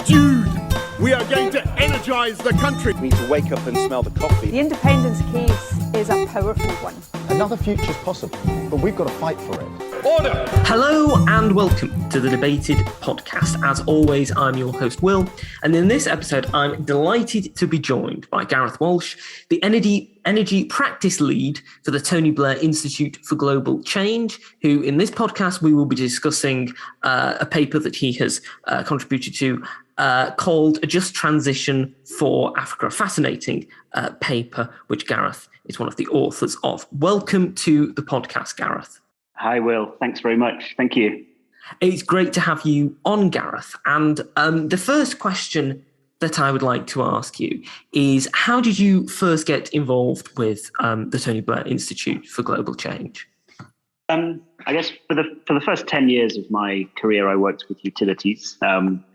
Dude, we are going to energize the country. We need to wake up and smell the coffee. The independence case is a powerful one. Another future's possible, but we've got to fight for it. Order! Hello and welcome to the Debated podcast. As always, I'm your host, Will, and in this episode, I'm delighted to be joined by Gareth Walsh, the energy practice lead for the Tony Blair Institute for Global Change, who in this podcast, we will be discussing a paper that he has contributed to called A Just Transition for Africa, a fascinating paper, which Gareth is one of the authors of. Welcome to the podcast, Gareth. Hi, Will. Thanks very much. Thank you. It's great to have you on, Gareth. And the first question that I would like to ask you is, how did you first get involved with the Tony Blair Institute for Global Change? I guess for the first 10 years of my career, I worked with utilities,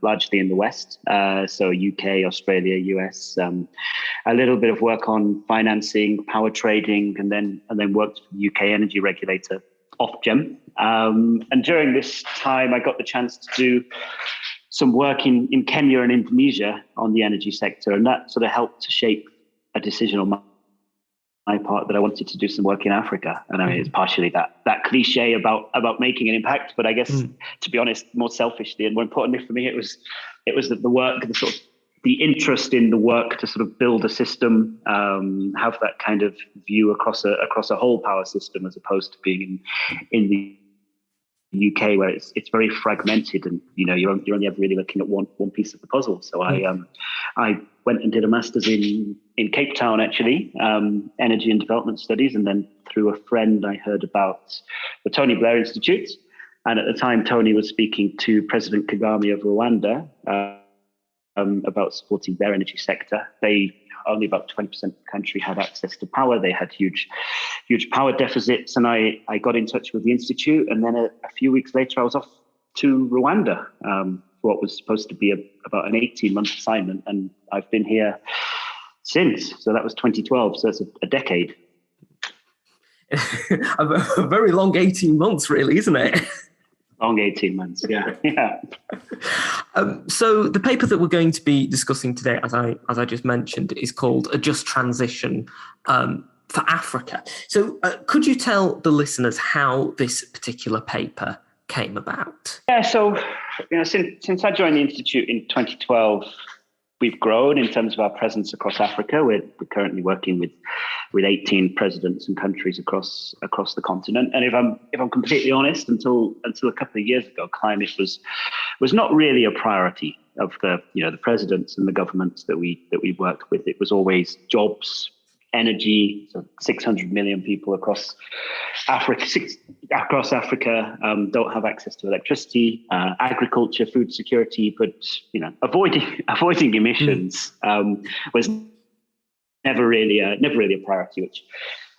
largely in the West. So UK, Australia, US, a little bit of work on financing, power trading, and then worked for the UK energy regulator, Ofgem. And during this time, I got the chance to do some work in Kenya and Indonesia on the energy sector. And that sort of helped to shape a decision on my part that I wanted to do some work in Africa. And I mean, it's partially that cliche about making an impact, but I guess, to be honest, more selfishly and more importantly for me, it was the work, the interest in the work to sort of build a system, have that kind of view across a whole power system, as opposed to being in the UK, where it's very fragmented, and you're only ever really looking at one piece of the puzzle. So I went and did a master's in Cape Town, actually, energy and development studies, and then through a friend I heard about the Tony Blair Institute, and at the time Tony was speaking to President Kagame of Rwanda about supporting their energy sector. They only about 20% of the country had access to power. They had huge power deficits. And I got in touch with the Institute. And then a few weeks later, I was off to Rwanda for what was supposed to be about an 18-month assignment. And I've been here since. So that was 2012. So it's a decade. A very long 18 months, really, isn't it? Long 18 months, yeah. So the paper that we're going to be discussing today, as I just mentioned, is called A Just Transition for Africa. So could you tell the listeners how this particular paper came about? Yeah, so since I joined the Institute in 2012, we've grown in terms of our presence across Africa. We're currently working with 18 presidents and countries across the continent. And if I'm completely honest, until a couple of years ago, climate was not really a priority of the presidents and the governments that we worked with. It was always jobs, energy. So 600 million people across Africa don't have access to electricity, agriculture, food security, but avoiding emissions was never really a priority, which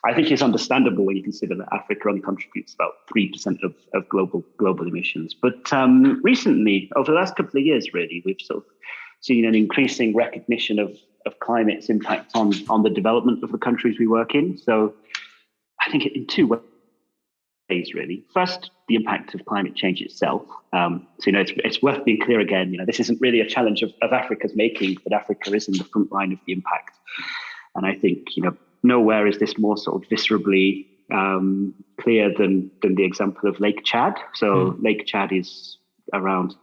I think is understandable when you consider that Africa only contributes about 3% of global emissions. But recently, over the last couple of years, really, we've sort of seen an increasing recognition of climate's impact on the development of the countries we work in. So I think in two ways, really. First, the impact of climate change itself. It's worth being clear again. This isn't really a challenge of Africa's making, but Africa is in the front line of the impact. And I think nowhere is this more sort of viscerally clear than the example of Lake Chad. So Lake Chad is around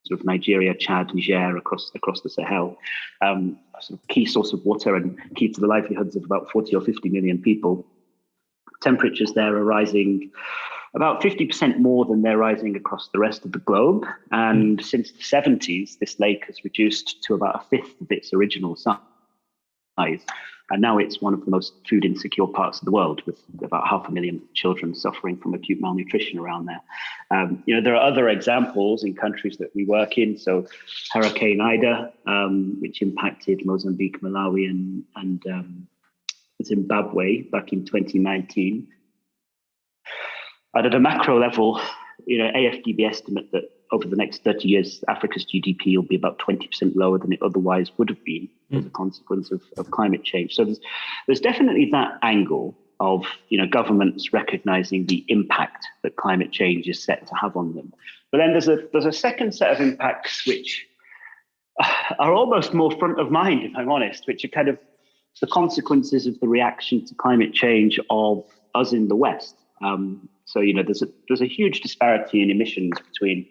sort of Nigeria, Chad, Niger, across the Sahel, a sort of key source of water and key to the livelihoods of about 40 or 50 million people. Temperatures there are rising about 50% more than they're rising across the rest of the globe. And since the 70s, this lake has reduced to about a fifth of its original size. And now it's one of the most food insecure parts of the world, with about 500,000 children suffering from acute malnutrition around there. There are other examples in countries that we work in. So Hurricane Ida, which impacted Mozambique, Malawi, and Zimbabwe back in 2019. And at a macro level, AFDB estimate that over the next 30 years, Africa's GDP will be about 20% lower than it otherwise would have been as a consequence of climate change. So there's definitely that angle of governments recognizing the impact that climate change is set to have on them. But then there's a second set of impacts which are almost more front of mind, if I'm honest, which are kind of the consequences of the reaction to climate change of us in the West. So, there's a huge disparity in emissions between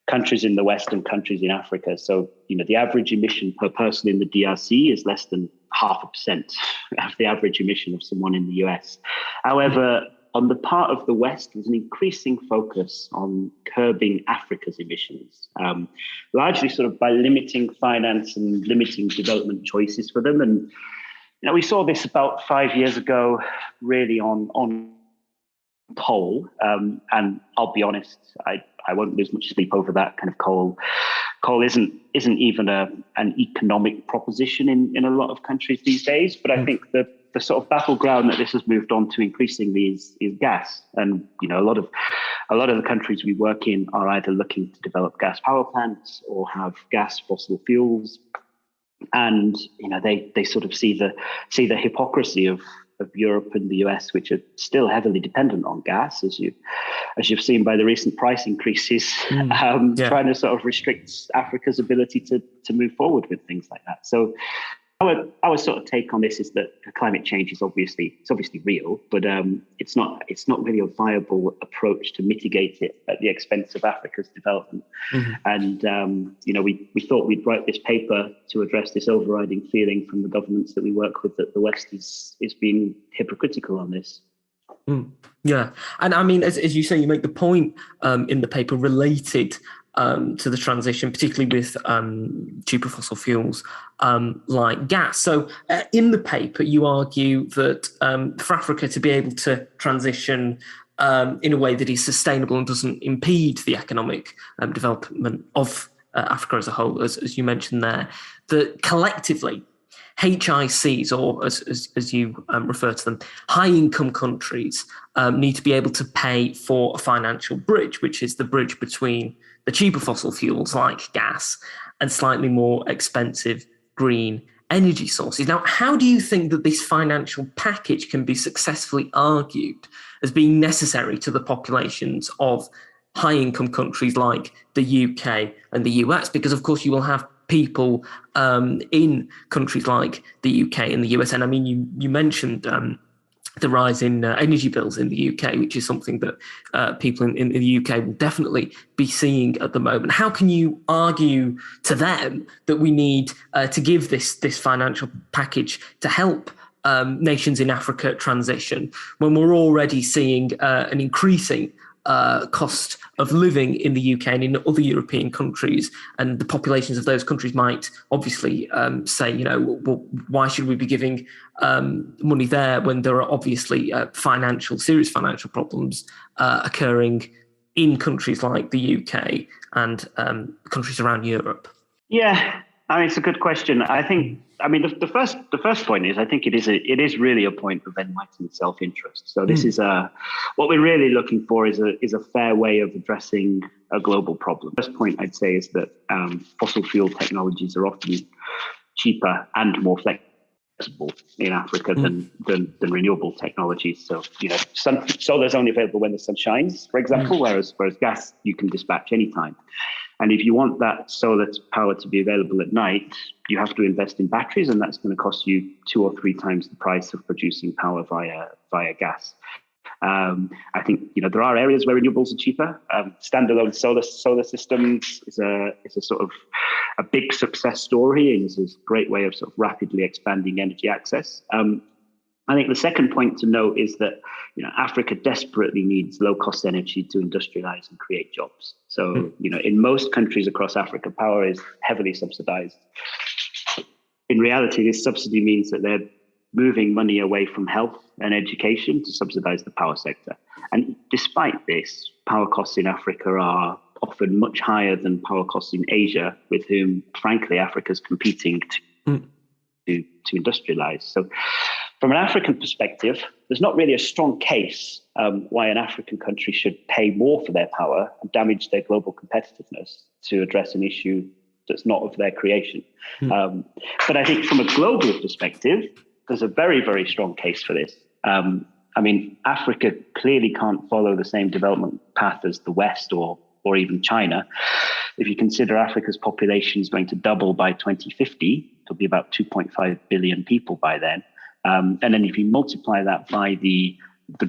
countries in the West and countries in Africa. So, the average emission per person in the DRC is less than 0.5% of the average emission of someone in the US. However, on the part of the West, there's an increasing focus on curbing Africa's emissions, largely sort of by limiting finance and limiting development choices for them. And we saw this about 5 years ago, really on coal. And I'll be honest, I won't lose much sleep over that kind of coal. Coal isn't even an economic proposition in a lot of countries these days. But I think the sort of battleground that this has moved on to increasingly is gas. And a lot of the countries we work in are either looking to develop gas power plants or have gas fossil fuels. And they sort of see the hypocrisy of Europe and the US, which are still heavily dependent on gas, as you've seen by the recent price increases, trying to sort of restrict Africa's ability to move forward with things like that. So our sort of take on this is that climate change is obviously real, but it's not really a viable approach to mitigate it at the expense of Africa's development. And we thought we'd write this paper to address this overriding feeling from the governments that we work with that the West is being hypocritical on this. Yeah, and I mean, as you say, you make the point in the paper related to the transition, particularly with cheaper fossil fuels like gas. So in the paper, you argue that for Africa to be able to transition in a way that is sustainable and doesn't impede the economic development of Africa as a whole, as you mentioned there, that collectively HICs, or as you refer to them, high-income countries need to be able to pay for a financial bridge, which is the bridge between the cheaper fossil fuels like gas and slightly more expensive green energy sources. Now, how do you think that this financial package can be successfully argued as being necessary to the populations of high-income countries like the UK and the US? Because, of course, you will have people in countries like the UK and the US. And I mean, you mentioned the rise in energy bills in the UK, which is something that people in the UK will definitely be seeing at the moment. How can you argue to them that we need to give this financial package to help nations in Africa transition when we're already seeing an increasing cost of living in the UK and in other European countries, and the populations of those countries might obviously say, well, why should we be giving money there when there are obviously serious financial problems occurring in countries like the UK and countries around Europe? Yeah, I mean, it's a good question. The first point is, I think it is really a point of enlightened self-interest. So this is what we're really looking for is a fair way of addressing a global problem. First point I'd say is that fossil fuel technologies are often cheaper and more flexible in Africa than renewable technologies. So solar is only available when the sun shines, for example, whereas gas you can dispatch anytime. And if you want that solar power to be available at night, you have to invest in batteries, and that's going to cost you 2 or 3 times the price of producing power via gas. I think there are areas where renewables are cheaper. Standalone solar systems is a sort of a big success story, and is a great way of sort of rapidly expanding energy access. I think the second point to note is that Africa desperately needs low-cost energy to industrialize and create jobs. So in most countries across Africa, power is heavily subsidized. In reality, this subsidy means that they're moving money away from health and education to subsidize the power sector. And despite this, power costs in Africa are often much higher than power costs in Asia, with whom, frankly, Africa's competing to industrialize. So from an African perspective, there's not really a strong case why an African country should pay more for their power and damage their global competitiveness to address an issue that's not of their creation. But I think from a global perspective, there's a very, very strong case for this. Africa clearly can't follow the same development path as the West or even China. if you consider Africa's population is going to double by 2050, it'll be about 2.5 billion people by then. And then if you multiply that by the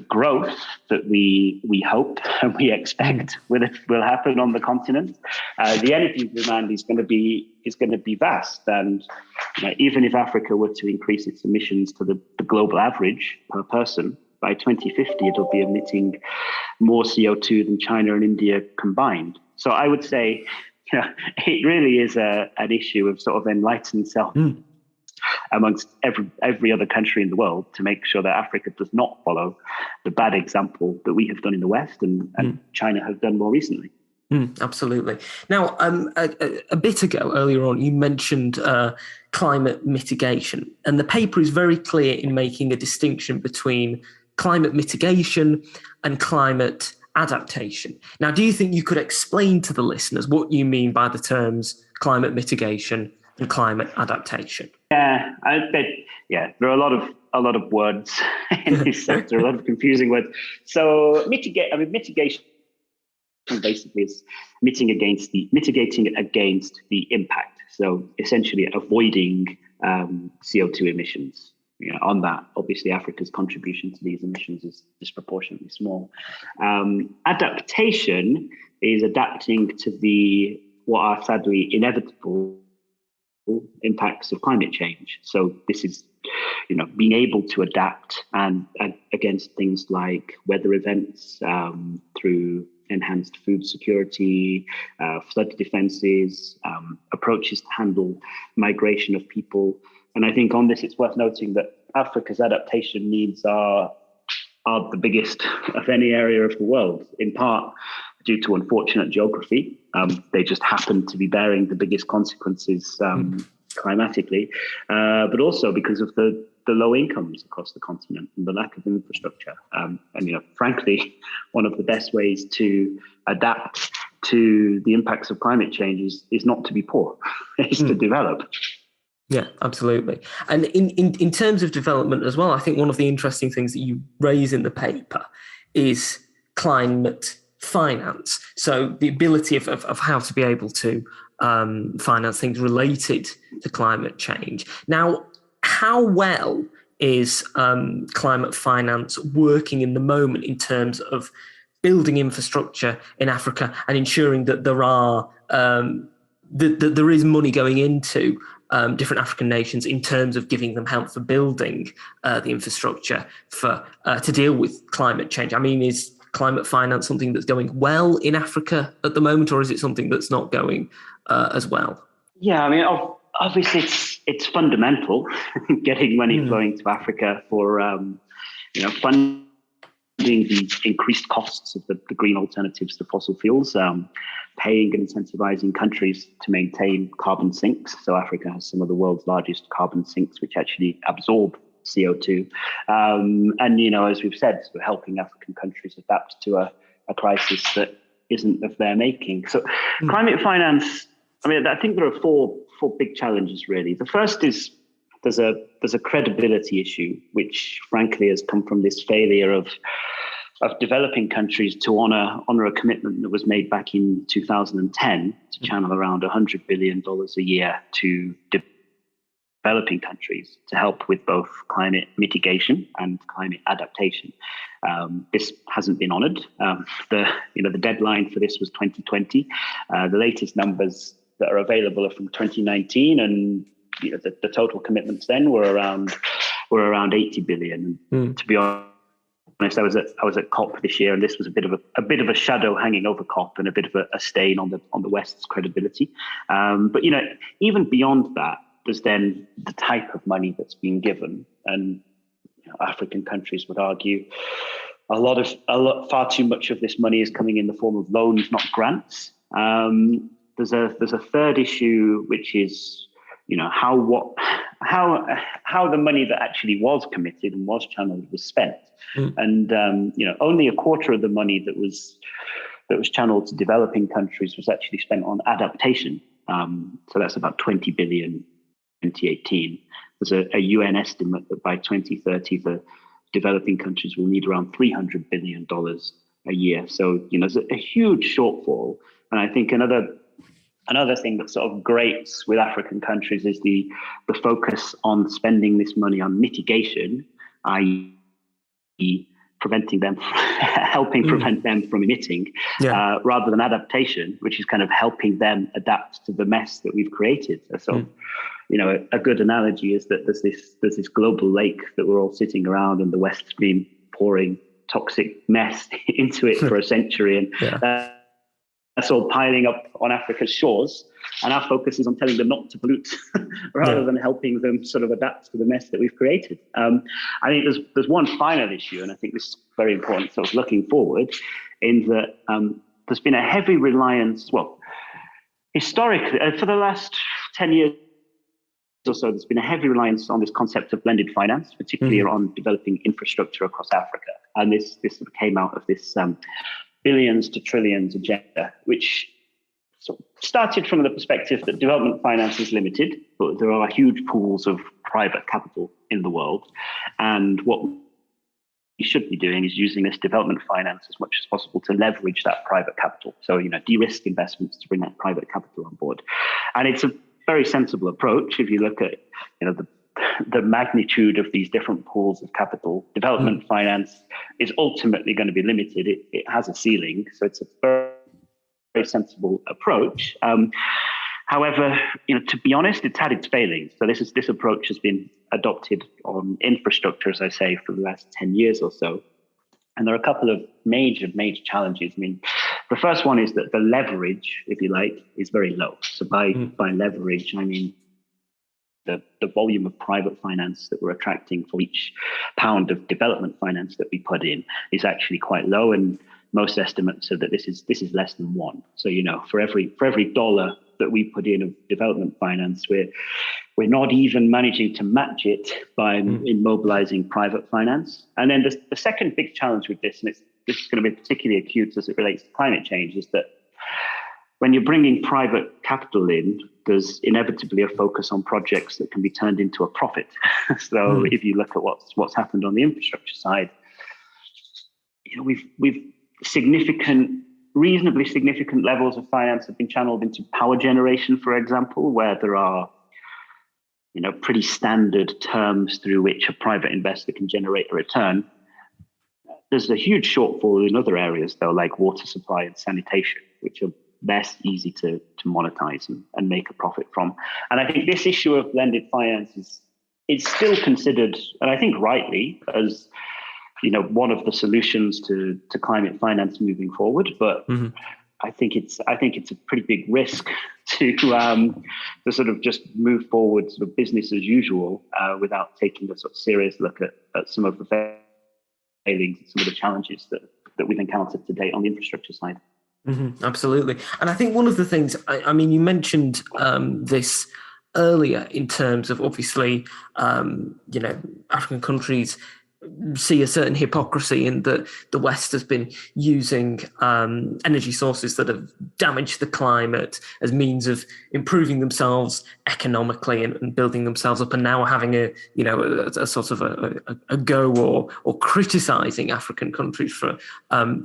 growth that we hope and we expect will happen on the continent, the energy demand is going to be vast. And even if Africa were to increase its emissions to the global average per person, by 2050 it'll be emitting more CO2 than China and India combined. So I would say, it really is an issue of sort of enlightened self amongst every other country in the world to make sure that Africa does not follow the bad example that we have done in the West and China have done more recently. Absolutely. Now, a bit ago, earlier on, you mentioned climate mitigation, and the paper is very clear in making a distinction between climate mitigation and climate adaptation. Now, do you think you could explain to the listeners what you mean by the terms climate mitigation and climate adaptation? Yeah, there are a lot of words in this sector, a lot of confusing words. So mitigation basically is mitigating against the impact. So essentially avoiding CO2 emissions. On that, obviously, Africa's contribution to these emissions is disproportionately small. Adaptation is adapting to what are sadly inevitable impacts of climate change. So this is, being able to adapt and against things like weather events through enhanced food security, flood defenses, approaches to handle migration of people. And I think on this, it's worth noting that Africa's adaptation needs are the biggest of any area of the world, in part due to unfortunate geography. They just happen to be bearing the biggest consequences climatically, but also because of the low incomes across the continent and the lack of infrastructure. And frankly, one of the best ways to adapt to the impacts of climate change is not to be poor, is to develop. Yeah, absolutely. And in terms of development as well, I think one of the interesting things that you raise in the paper is climate finance. So the ability of how to be able to finance things related to climate change. Now, how well is climate finance working in the moment in terms of building infrastructure in Africa and ensuring that there is money going into different African nations in terms of giving them help for building the infrastructure to deal with climate change? I mean, is climate finance something that's going well in Africa at the moment, or is it something that's not going as well? Yeah, I mean, obviously it's fundamental getting money flowing to Africa for funding the increased costs of the green alternatives to fossil fuels, paying and incentivizing countries to maintain carbon sinks. So Africa has some of the world's largest carbon sinks, which actually absorb CO2. And, as we've said, we're helping African countries adapt to a crisis that isn't of their making. So climate finance, I think there are four big challenges, really. The first is there's a credibility issue, which frankly has come from this failure of developing countries to honor a commitment that was made back in 2010 to channel around $100 billion a year to developing countries to help with both climate mitigation and climate adaptation. This hasn't been honored. The deadline for this was 2020. The latest numbers that are available are from 2019, and the total commitments then were around 80 billion. To be honest, I was at COP this year, and this was a bit of a shadow hanging over COP and a bit of a stain on the West's credibility. But even beyond that, there's then the type of money that's being given, and African countries would argue far too much of this money is coming in the form of loans, not grants. There's a third issue, which is how the money that actually was committed and was channeled was spent, and only a quarter of the money that was channeled to developing countries was actually spent on adaptation. So that's about 20 billion in 2018. There's a UN estimate that by 2030 the developing countries will need around $300 billion a year. So there's a huge shortfall, and I think another another thing that sort of grates with African countries is the focus on spending this money on mitigation, i.e. preventing them, helping prevent them from emitting, rather than adaptation, which is kind of helping them adapt to the mess that we've created. So, a good analogy is that there's this global lake that we're all sitting around, and the West's been pouring toxic mess into it for a century, and that's all piling up on Africa's shores. And our focus is on telling them not to pollute rather than helping them sort of adapt to the mess that we've created. I think there's one final issue, and I think this is very important sort of looking forward, in that there's been a heavy reliance, historically, for the last 10 years or so, there's been a heavy reliance on this concept of blended finance, particularly on developing infrastructure across Africa. And this sort of came out of this billions to trillions agenda, which sort of started from the perspective that development finance is limited, but there are huge pools of private capital in the world. And what we should be doing is using this development finance as much as possible to leverage that private capital. So, de-risk investments to bring that private capital on board. And it's a very sensible approach. If you look at, the magnitude of these different pools of capital, development finance is ultimately going to be limited. It has a ceiling, so it's a very, very sensible approach. However, to be honest, it's had its failings. So this approach has been adopted on infrastructure, as I say, for the last 10 years or so. And there are a couple of major challenges. I mean, the first one is that the leverage, if you like, is very low. So by leverage, I mean the volume of private finance that we're attracting for each pound of development finance that we put in is actually quite low. And most estimates are that this is less than one. So, for every dollar that we put in of development finance, we're not even managing to match it by mobilizing private finance. And then the second big challenge with this, and this is going to be particularly acute as it relates to climate change, is that when you're bringing private capital in, there's inevitably a focus on projects that can be turned into a profit. So if you look at what's happened on the infrastructure side, we've reasonably significant levels of finance have been channeled into power generation, for example, where there are pretty standard terms through which a private investor can generate a return. There's a huge shortfall in other areas, though, like water supply and sanitation, which are less easy to monetize and make a profit from. And I think this issue of blended finance is still considered, and I think rightly, as one of the solutions to climate finance moving forward. But I think it's a pretty big risk to sort of just move forward sort of business as usual without taking a sort of serious look at some of the failings and some of the challenges that we've encountered to date on the infrastructure side. Absolutely. And I think one of the things, I mean, you mentioned this earlier in terms of obviously, African countries see a certain hypocrisy in that the West has been using energy sources that have damaged the climate as means of improving themselves economically and building themselves up, and now having a sort of a go or criticizing African countries for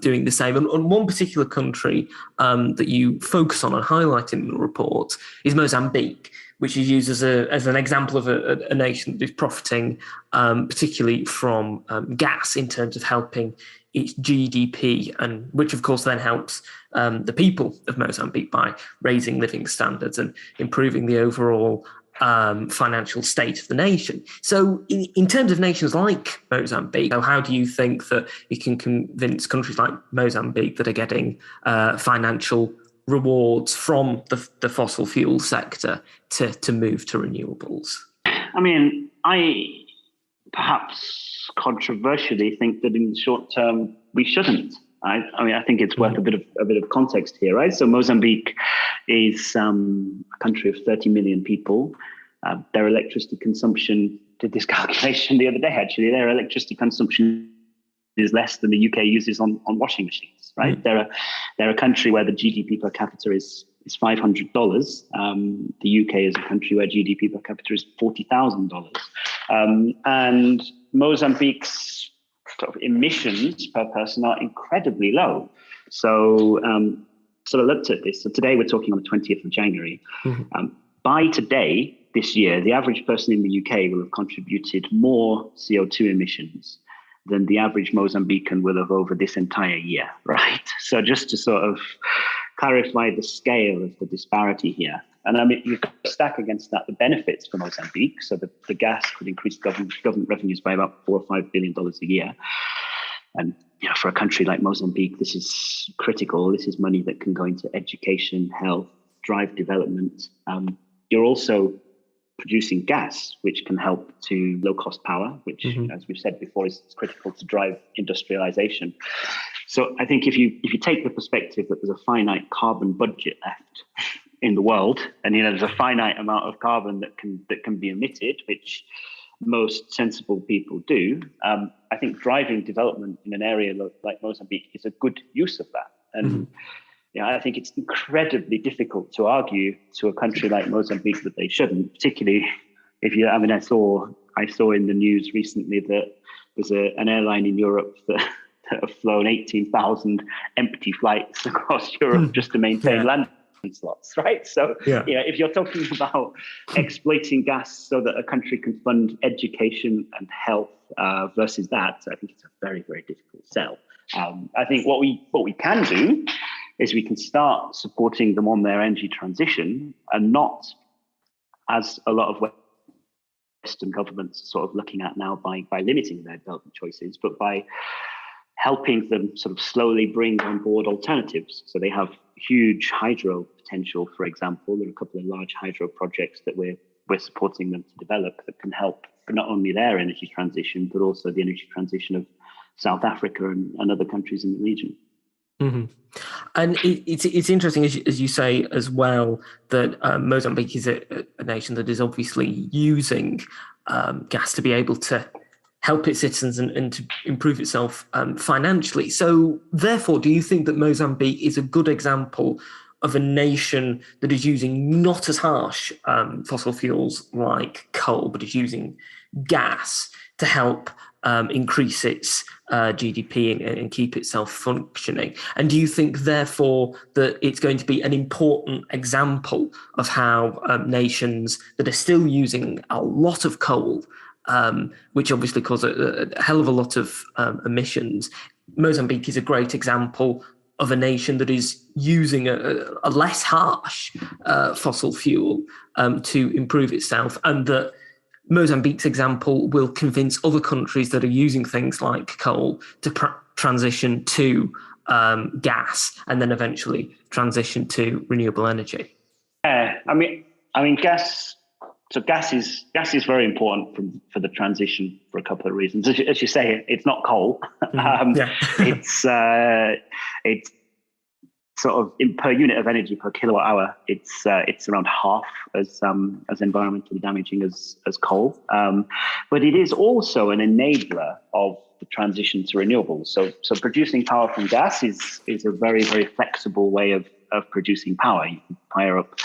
doing the same. And one particular country that you focus on and highlight in the report is Mozambique, which is used as an example of a nation that is profiting particularly from gas in terms of helping its GDP, and which of course then helps the people of Mozambique by raising living standards and improving the overall financial state of the nation. So in terms of nations like Mozambique, how do you think that it can convince countries like Mozambique that are getting financial rewards from the fossil fuel sector to move to renewables? I mean, I perhaps controversially think that in the short term we shouldn't. I think it's worth a bit of context here, right? So Mozambique is a country of 30 million people. Their electricity consumption, did this calculation the other day actually, their electricity consumption is less than the UK uses on washing machines, right? They're a country where the GDP per capita is $500. The UK is a country where GDP per capita is $40,000. And Mozambique's sort of emissions per person are incredibly low. So sort of looked at this. So today we're talking on the 20th of January. By today, this year, the average person in the UK will have contributed more CO2 emissions than the average Mozambican will have over this entire year, right? So just to sort of clarify the scale of the disparity here. And I mean, you've got to stack against that the benefits for Mozambique. So the gas could increase government revenues by about $4 or $5 billion a year. And for a country like Mozambique, this is critical. This is money that can go into education, health, drive development. You're also producing gas, which can help to low-cost power, which, as we've said before, is critical to drive industrialization. So I think if you take the perspective that there's a finite carbon budget left in the world, and there's a finite amount of carbon that can be emitted, which most sensible people do, I think driving development in an area like Mozambique is a good use of that. And I think it's incredibly difficult to argue to a country like Mozambique that they shouldn't, particularly if I saw in the news recently that there's an airline in Europe that have flown 18,000 empty flights across Europe just to maintain landing slots, right? So, if you're talking about exploiting gas so that a country can fund education and health versus that, I think it's a very, very difficult sell. I think what we can do is we can start supporting them on their energy transition, and not, as a lot of Western governments are sort of looking at now, by limiting their development choices, but by helping them sort of slowly bring on board alternatives. So they have huge hydro potential, for example. There are a couple of large hydro projects that we're supporting them to develop that can help not only their energy transition, but also the energy transition of South Africa and other countries in the region. And it's interesting, as you say as well, that Mozambique is a nation that is obviously using gas to be able to help its citizens and to improve itself financially. So therefore, do you think that Mozambique is a good example of a nation that is using not as harsh fossil fuels like coal, but is using gas to help increase its GDP and keep itself functioning? And do you think, therefore, that it's going to be an important example of how nations that are still using a lot of coal, which obviously cause a hell of a lot of emissions, Mozambique is a great example of a nation that is using a less harsh fossil fuel to improve itself, and that Mozambique's example will convince other countries that are using things like coal to transition to gas, and then eventually transition to renewable energy. Yeah, I mean, gas. So gas is very important for the transition for a couple of reasons. As you say, it's not coal. It's sort of per unit of energy per kilowatt hour. It's around half as environmentally damaging as coal. But it is also an enabler of the transition to renewables. So producing power from gas is a very, very flexible way of producing power. You can fire up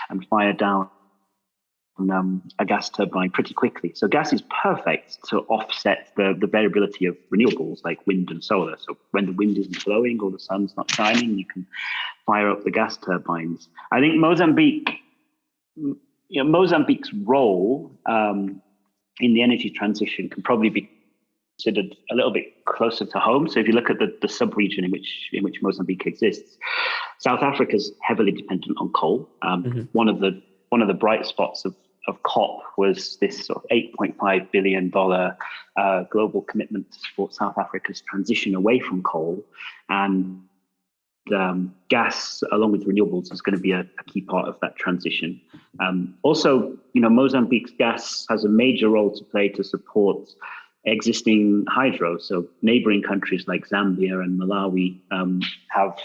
and fire down a gas turbine pretty quickly. So gas is perfect to offset the variability of renewables like wind and solar. So when the wind isn't blowing or the sun's not shining, you can fire up the gas turbines. I think Mozambique's role in the energy transition can probably be considered a little bit closer to home. So if you look at the sub-region in which Mozambique exists, South Africa's heavily dependent on coal. One of the bright spots of COP was this sort of $8.5 billion global commitment to support South Africa's transition away from coal. And gas, along with renewables, is going to be a key part of that transition. Also, Mozambique's gas has a major role to play to support existing hydro. So neighboring countries like Zambia and Malawi have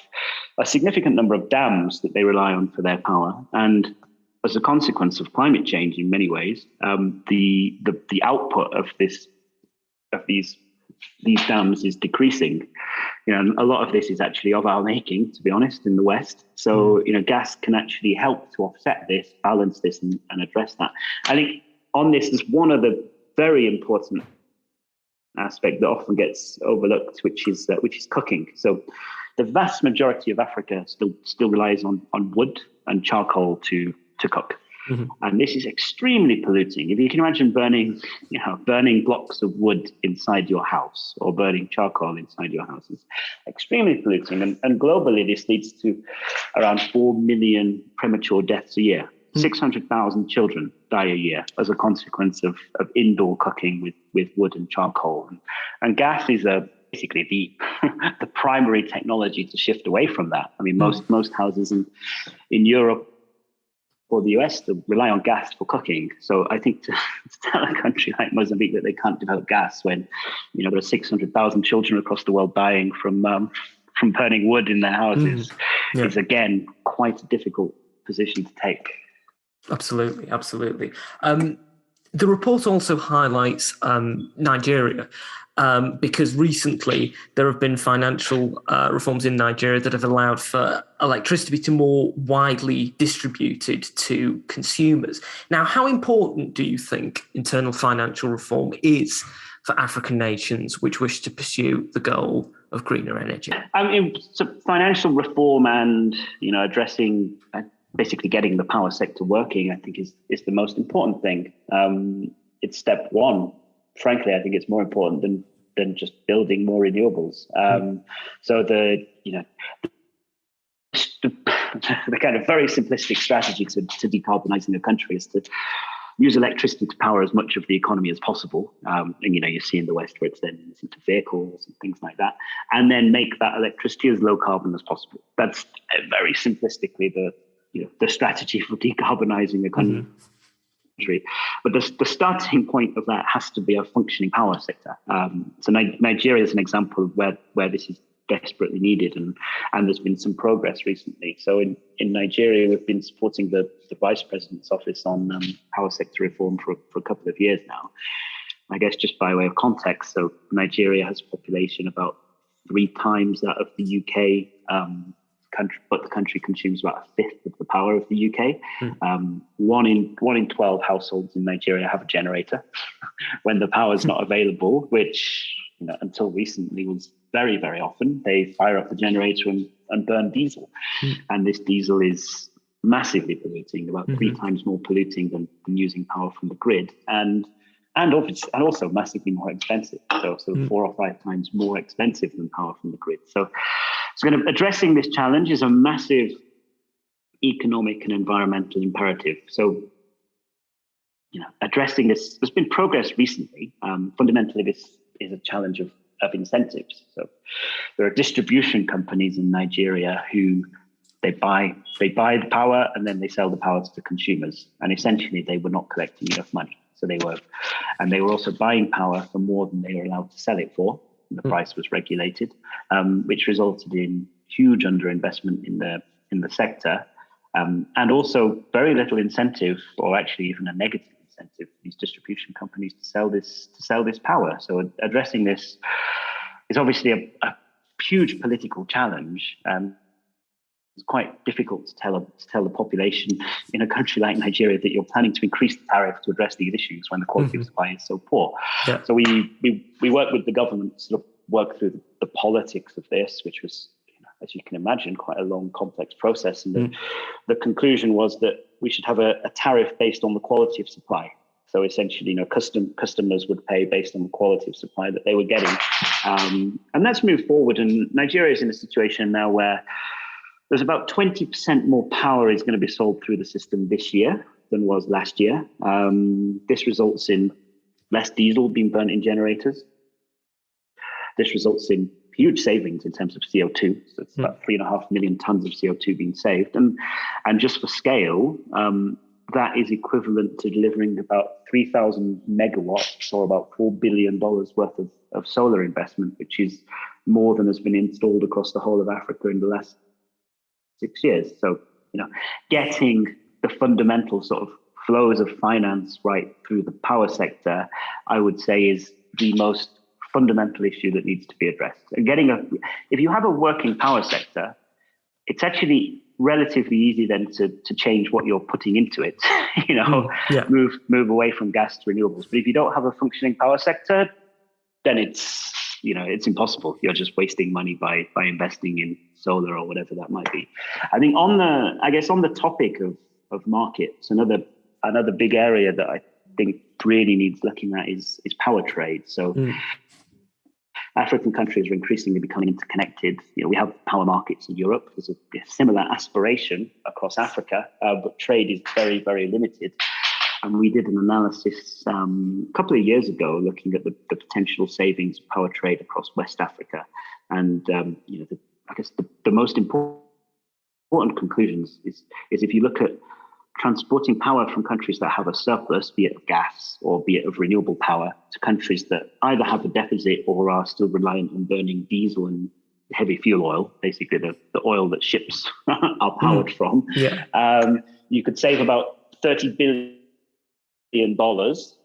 a significant number of dams that they rely on for their power. And as a consequence of climate change, in many ways, the output of these dams is decreasing. A lot of this is actually of our making, to be honest, in the West. So gas can actually help to offset this, balance this, and address that. I think on this, there's one of the very important aspect that often gets overlooked, which is cooking. So the vast majority of Africa still relies on wood and charcoal to cook. Mm-hmm. And this is extremely polluting. If you can imagine burning blocks of wood inside your house or burning charcoal inside your house, is extremely polluting. And globally, this leads to around 4 million premature deaths a year. 600,000 children die a year as a consequence of indoor cooking with wood and charcoal. And gas is basically the primary technology to shift away from that. I mean, most houses in Europe or the US to rely on gas for cooking. So I think to tell a country like Mozambique that they can't develop gas when there are 600,000 children across the world dying from burning wood in their houses is again quite a difficult position to take. Absolutely. The report also highlights Nigeria, because recently there have been financial reforms in Nigeria that have allowed for electricity to be more widely distributed to consumers. Now, how important do you think internal financial reform is for African nations which wish to pursue the goal of greener energy? I mean, so financial reform and addressing basically getting the power sector working, I think is the most important thing. It's step one. Frankly, I think it's more important than just building more renewables. So the kind of very simplistic strategy to decarbonizing a country is to use electricity to power as much of the economy as possible. And you see in the West where it's then used into vehicles and things like that, and then make that electricity as low carbon as possible. That's very simplistically the strategy for decarbonizing a country. But the starting point of that has to be a functioning power sector. So Nigeria is an example of where this is desperately needed, and there's been some progress recently. So in Nigeria, we've been supporting the Vice President's office on power sector reform for a couple of years now. I guess just by way of context, so Nigeria has a population about 3 times that of the UK country, but the country consumes about 1/5 of the power of the UK. 1 in 12 households in Nigeria have a generator when the power is not available, which until recently was very, very often. They fire up the generator and burn diesel, and this diesel is massively polluting, about 3 times more polluting than using power from the grid, and also massively more expensive. So 4 or 5 times more expensive than power from the grid. So kind of addressing this challenge is a massive economic and environmental imperative. So, addressing this, there's been progress recently. Fundamentally, this is a challenge of incentives. So there are distribution companies in Nigeria who they buy the power and then they sell the power to the consumers. And essentially they were not collecting enough money. So they were also buying power for more than they were allowed to sell it for. The price was regulated, which resulted in huge underinvestment in the sector, and also very little incentive, or actually even a negative incentive, for these distribution companies to sell this power. So addressing this is obviously a huge political challenge. It's quite difficult to tell the population in a country like Nigeria that you're planning to increase the tariff to address these issues when the quality of supply is so poor. Yeah. So we work with the government to sort of work through the politics of this, which was, as you can imagine, quite a long, complex process. And the conclusion was that we should have a tariff based on the quality of supply. So essentially, customers would pay based on the quality of supply that they were getting. And that's moved forward. And Nigeria is in a situation now where there's about 20% more power is going to be sold through the system this year than was last year. This results in less diesel being burnt in generators. This results in huge savings in terms of CO2. So it's about 3.5 million tons of CO2 being saved. And just for scale, that is equivalent to delivering about 3,000 megawatts, or about $4 billion worth of solar investment, which is more than has been installed across the whole of Africa in the last 6 years. So, getting the fundamental sort of flows of finance right through the power sector, I would say, is the most fundamental issue that needs to be addressed. And if you have a working power sector, it's actually relatively easy then to change what you're putting into it, move away from gas to renewables. But if you don't have a functioning power sector, then it's impossible. You're just wasting money by investing in solar or whatever that might be. I think on the topic of markets, another big area that I think really needs looking at is power trade. So African countries are increasingly becoming interconnected. We have power markets in Europe. There's a similar aspiration across Africa, but trade is very, very limited. And we did an analysis a couple of years ago looking at the potential savings of power trade across West Africa. And, the most important conclusions is if you look at transporting power from countries that have a surplus, be it of gas or be it of renewable power, to countries that either have a deficit or are still reliant on burning diesel and heavy fuel oil, basically the oil that ships are powered from. You could save about $30 billion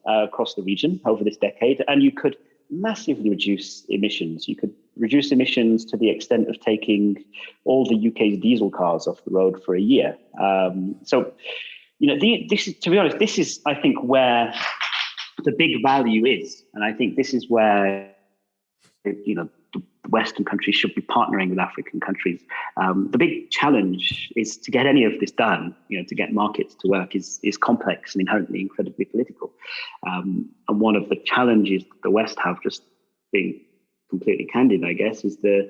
across the region over this decade, and you could massively reduce emissions. You could reduce emissions to the extent of taking all the UK's diesel cars off the road for a year. This is, to be honest, this is, I think, where the big value is. And I think this is where, the Western countries should be partnering with African countries. The big challenge is to get any of this done, to get markets to work is complex and inherently incredibly political. And one of the challenges that the West have, just being completely candid, I guess, is the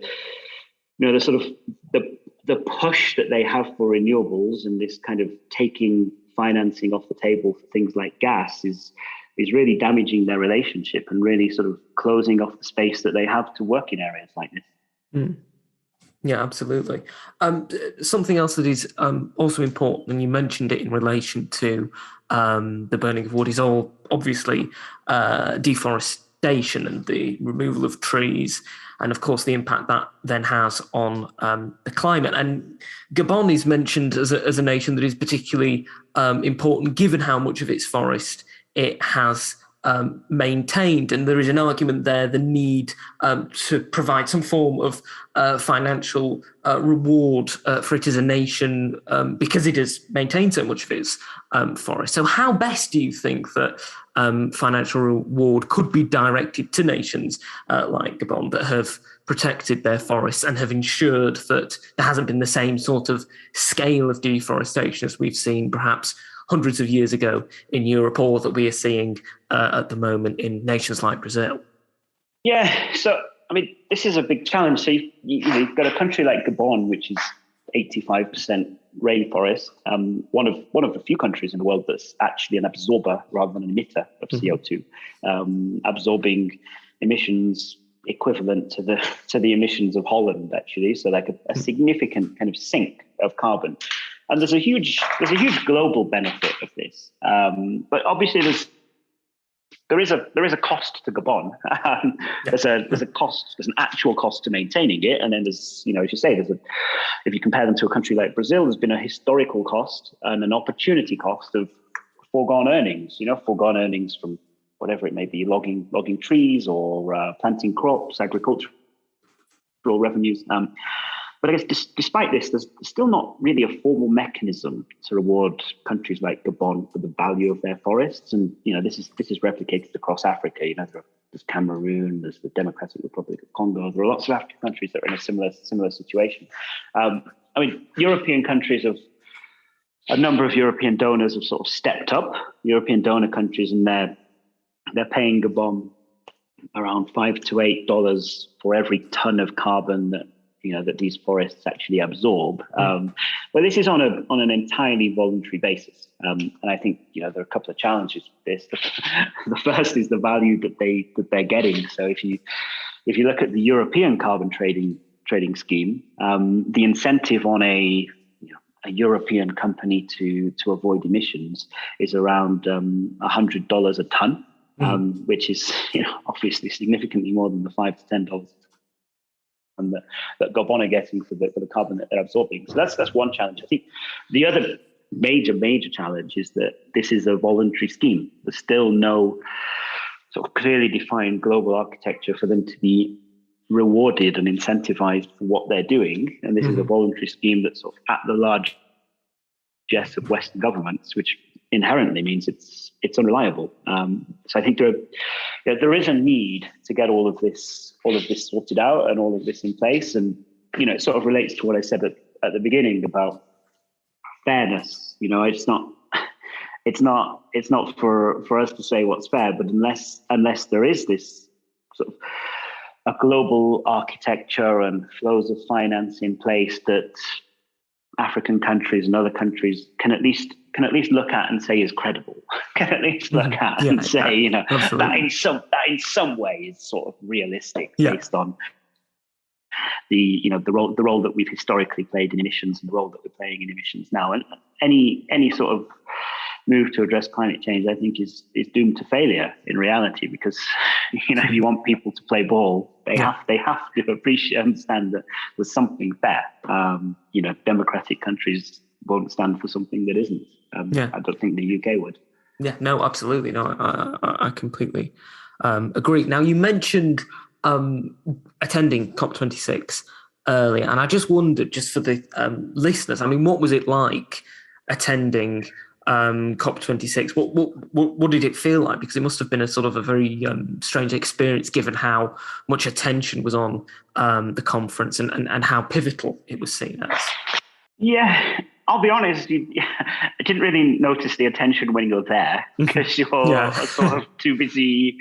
sort of the push that they have for renewables, and this kind of taking financing off the table for things like gas is really damaging their relationship and really sort of closing off the space that they have to work in areas like this. Yeah, absolutely. Something else that is also important, and you mentioned it in relation to the burning of wood, is all obviously deforestation and the removal of trees, and of course the impact that then has on the climate. And Gabon is mentioned as a nation that is particularly important, given how much of its forest it has maintained. And there is an argument there, the need to provide some form of financial reward for it as a nation because it has maintained so much of its forest. So how best do you think that financial reward could be directed to nations like Gabon that have protected their forests and have ensured that there hasn't been the same sort of scale of deforestation as we've seen perhaps hundreds of years ago in Europe, or that we are seeing at the moment in nations like Brazil? Yeah, so this is a big challenge. So you've got a country like Gabon, which is 85% rainforest, one of the few countries in the world that's actually an absorber rather than an emitter of CO2, absorbing emissions equivalent to the emissions of Holland, actually. So like a significant kind of sink of carbon. And there's a huge global benefit of this, but obviously there is a cost to Gabon. There's a cost. There's an actual cost to maintaining it, and then there's as you say, if you compare them to a country like Brazil, there's been a historical cost and an opportunity cost of foregone earnings. Foregone earnings from whatever it may be, logging trees or planting crops, agricultural revenues. But I guess despite this, there's still not really a formal mechanism to reward countries like Gabon for the value of their forests. And, this is replicated across Africa. There's Cameroon, there's the Democratic Republic of Congo. There are lots of African countries that are in a similar situation. European countries a number of European donors have sort of stepped up, European donor countries, and they're paying Gabon around $5 to $8 for every ton of carbon that these forests actually absorb. But this is on an entirely voluntary basis. And I think, there are a couple of challenges with this. The first is the value that they're getting. So if you look at the European carbon trading scheme, the incentive on a European company to avoid emissions is around $100 a ton, which is, obviously significantly more than the $5 to $10 and that Gabon are getting for the carbon that they're absorbing. So that's one challenge. I think the other major challenge is that this is a voluntary scheme. There's still no sort of clearly defined global architecture for them to be rewarded and incentivized for what they're doing. And this is a voluntary scheme that's sort of at the largesse of Western governments, which inherently means it's unreliable. So I think there is a need to get all of this sorted out and all of this in place. And it sort of relates to what I said at the beginning about fairness. It's not for us to say what's fair, but unless there is this sort of a global architecture and flows of finance in place that African countries and other countries can at least look at and say is credible, can at least look at and say, that in some way is sort of realistic based on the role that we've historically played in emissions and the role that we're playing in emissions now. And any sort of move to address climate change, I think, is doomed to failure in reality, because if you want people to play ball, they have to understand that there's something fair. Democratic countries won't stand for something that isn't. I don't think the UK would. Yeah, no, absolutely. No, I completely agree. Now, you mentioned attending COP26 earlier, and I just wondered, just for the listeners, I mean, what was it like attending COP26? What did it feel like? Because it must have been a sort of a very strange experience, given how much attention was on the conference and how pivotal it was seen as. Yeah, I'll be honest, I didn't really notice the attention when you're there, because you're sort of too busy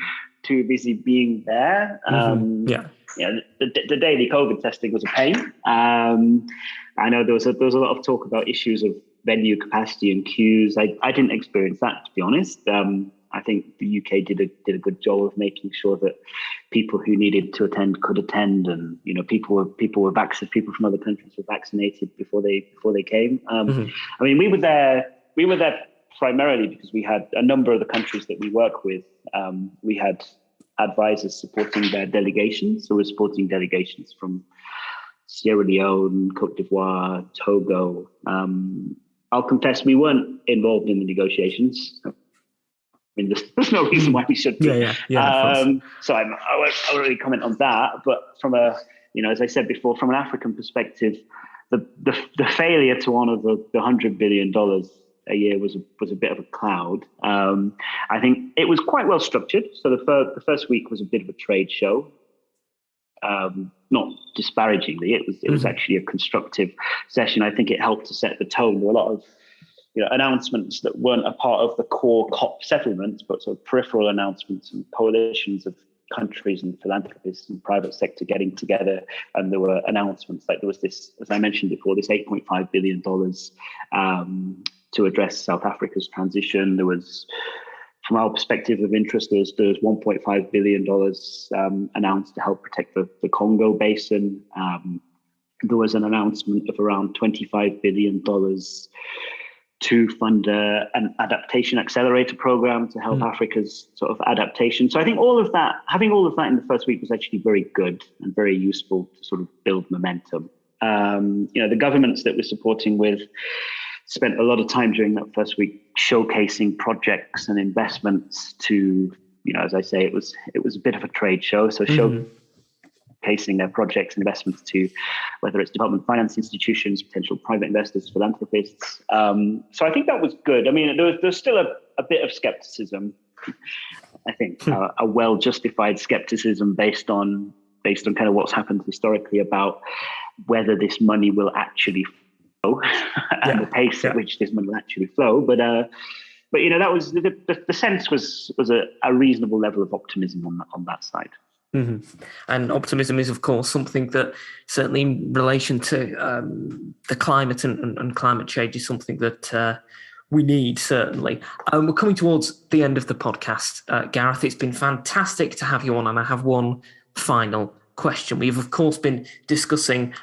being there. The daily COVID testing was a pain. I know there was a lot of talk about issues of venue capacity and queues. I didn't experience that, to be honest. I think the UK did a good job of making sure that people who needed to attend could attend, and people from other countries were vaccinated before they came. I mean, we were there primarily because we had a number of the countries that we work with. We had advisors supporting their delegations, so we're supporting delegations from Sierra Leone, Cote d'Ivoire, Togo. I'll confess we weren't involved in the negotiations. I mean, there's no reason why we should be. So I won't really comment on that. But from as I said before, from an African perspective, the failure to honour the $100 billion a year was a bit of a cloud. I think it was quite well structured. So the first week was a bit of a trade show. Not disparagingly, it was actually a constructive session. I think it helped to set the tone. There were a lot of announcements that weren't a part of the core COP settlements, but sort of peripheral announcements and coalitions of countries and philanthropists and private sector getting together. And there were announcements like there was this, as I mentioned before, this $8.5 billion to address South Africa's transition. There was, from our perspective of interest, there's $1.5 billion announced to help protect the Congo basin. There was an announcement of around $25 billion to fund an adaptation accelerator program to help Africa's sort of adaptation. So I think having all of that in the first week was actually very good and very useful to sort of build momentum. The governments that we're supporting with spent a lot of time during that first week showcasing projects and investments to, as I say, it was a bit of a trade show. So showcasing their projects and investments to whether it's development finance institutions, potential private investors, philanthropists. So I think that was good. I mean, there's still a bit of skepticism, I think, a well-justified skepticism based on kind of what's happened historically about whether this money will actually flow and the pace at which this money will actually flow. But that was the sense was a reasonable level of optimism on that side. And optimism is, of course, something that certainly in relation to the climate and climate change is something that we need, certainly. We're coming towards the end of the podcast, Gareth. It's been fantastic to have you on, and I have one final question. We've, of course, been discussing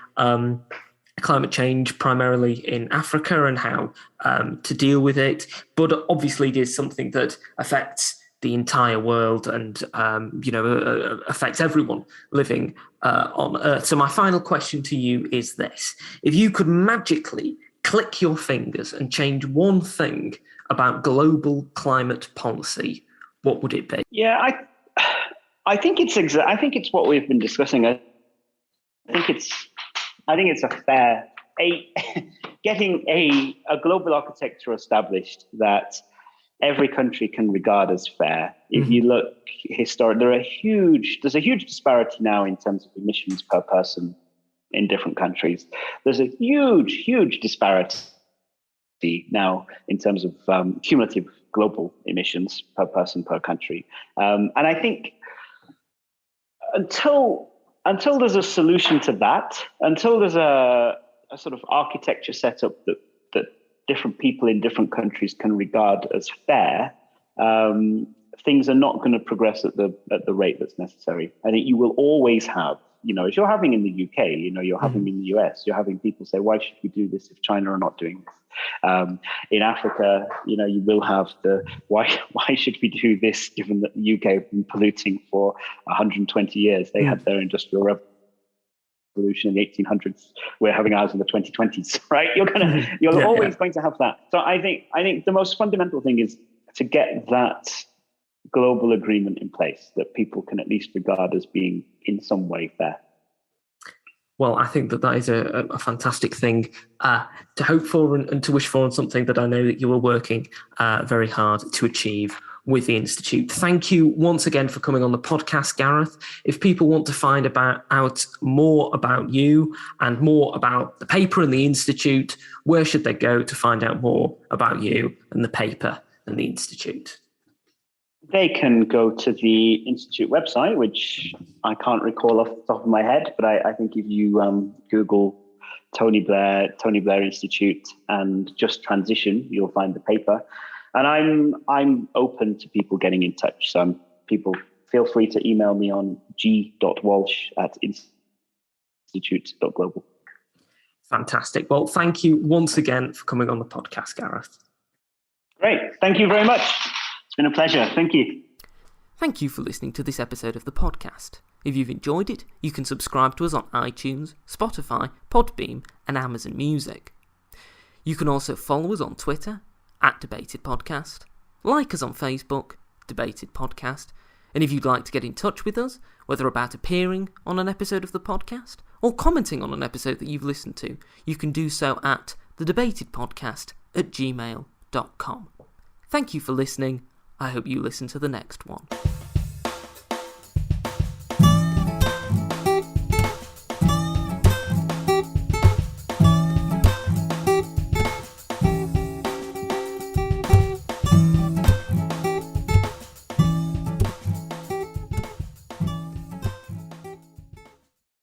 climate change primarily in Africa and how to deal with it, but obviously it is something that affects the entire world and affects everyone living on Earth. So my final question to you is this: if you could magically click your fingers and change one thing about global climate policy, what would it be? Yeah, I think it's what we've been discussing. I think it's a fair getting a global architecture established that every country can regard as fair. If you look historically, there's a huge disparity now in terms of emissions per person in different countries. There's a huge disparity now in terms of cumulative global emissions per person per country. And I think until there's a solution to that, until there's a sort of architecture set up that different people in different countries can regard as fair, things are not going to progress at the rate that's necessary. I think you will always have, as you're having in the UK, you're having in the US, you're having people say, why should we do this if China are not doing this? In Africa, you will have the why should we do this given that the UK have been polluting for 120 years? They had their industrial revolution in the 1800s. We're having ours in the 2020s, right? You're always going to have that. So I think the most fundamental thing is to get that global agreement in place that people can at least regard as being in some way fair. Well, I think that is a fantastic thing to hope for and to wish for, and something that I know that you are working very hard to achieve with the Institute. Thank you once again for coming on the podcast, Gareth. If people want to find out more about you and more about the paper and the Institute, where should they go to find out more about you and the paper and the Institute? They can go to the Institute website, which I can't recall off the top of my head, but I think if you Google Tony Blair Institute and just transition, you'll find the paper. And I'm open to people getting in touch. So people feel free to email me on g.walsh@institute.global. Fantastic. Well, thank you once again for coming on the podcast, Gareth. Great. Thank you very much. It's been a pleasure. Thank you. Thank you for listening to this episode of the podcast. If you've enjoyed it, you can subscribe to us on iTunes, Spotify, Podbean, and Amazon Music. You can also follow us on Twitter, @DebatedPodcast, like us on Facebook, Debated Podcast, and if you'd like to get in touch with us, whether about appearing on an episode of the podcast or commenting on an episode that you've listened to, you can do so at thedebatedpodcast@gmail.com. Thank you for listening. I hope you listen to the next one.